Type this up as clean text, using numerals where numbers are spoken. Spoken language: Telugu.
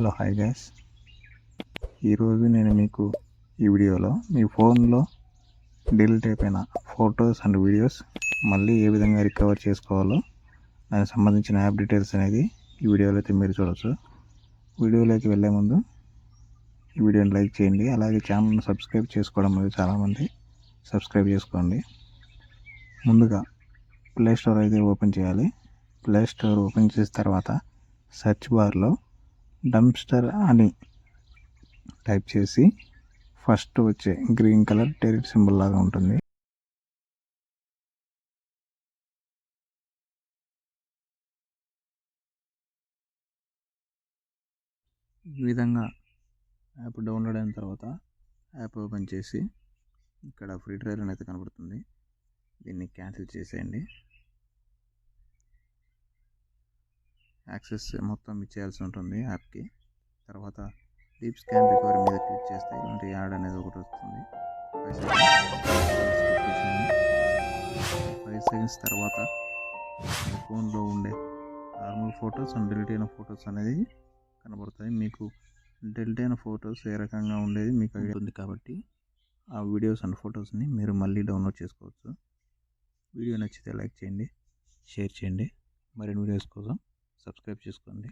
Hello hi guys. ఈరోజు నేను మీకు ఈ వీడియోలో మీ ఫోన్లో డిలీట్ అయిపోయిన ఫొటోస్ అండ్ వీడియోస్ మళ్ళీ ఏ విధంగా రికవర్ చేసుకోవాలో దానికి సంబంధించిన యాప్ డీటెయిల్స్ అనేది ఈ వీడియోలో అయితే మీరు చూడవచ్చు. వీడియోలోకి వెళ్ళే ముందు ఈ వీడియోని లైక్ చేయండి, అలాగే ఛానల్ని సబ్స్క్రైబ్ చేసుకోవడం లేదు, చాలామంది సబ్స్క్రైబ్ చేసుకోండి. ముందుగా ప్లే స్టోర్ అయితే ఓపెన్ చేయాలి. ప్లే స్టోర్ ఓపెన్ చేసిన తర్వాత సెర్చ్ బార్లో డంప్స్టర్ అని టైప్ చేసి ఫస్ట్ వచ్చే గ్రీన్ కలర్ టెరిట్ సింబల్ లాగా ఉంటుంది, ఈ విధంగా యాప్ డౌన్లోడ్ అయిన తర్వాత యాప్ ఓపెన్ చేసి ఇక్కడ ఫ్రీ ట్రయల్ అయితే కనబడుతుంది, దీన్ని క్యాన్సిల్ చేసేయండి. యాక్సెస్ మొత్తం ఇచ్చేయాల్సి ఉంటుంది యాప్కి. తర్వాత డీప్ స్కాన్ రికవరీ మీద క్లిక్ చేస్తే ఇలాంటి యాడ్ అనేది ఒకటి వస్తుంది. 5 సెకండ్స్ తర్వాత మీ ఫోన్లో ఉండే నార్మల్ ఫొటోస్ అండ్ డిలీట్ అయిన ఫొటోస్ అనేది కనబడతాయి. మీకు డిలీట్ అయిన ఫొటోస్ ఏ రకంగా ఉండేది మీకు ఉంటుంది కాబట్టి ఆ వీడియోస్ అండ్ ఫొటోస్ని మీరు మళ్ళీ డౌన్లోడ్ చేసుకోవచ్చు. వీడియో నచ్చితే లైక్ చేయండి, షేర్ చేయండి, మరిన్ని వీడియోస్ కోసం సబ్స్క్రైబ్ చేసుకోండి.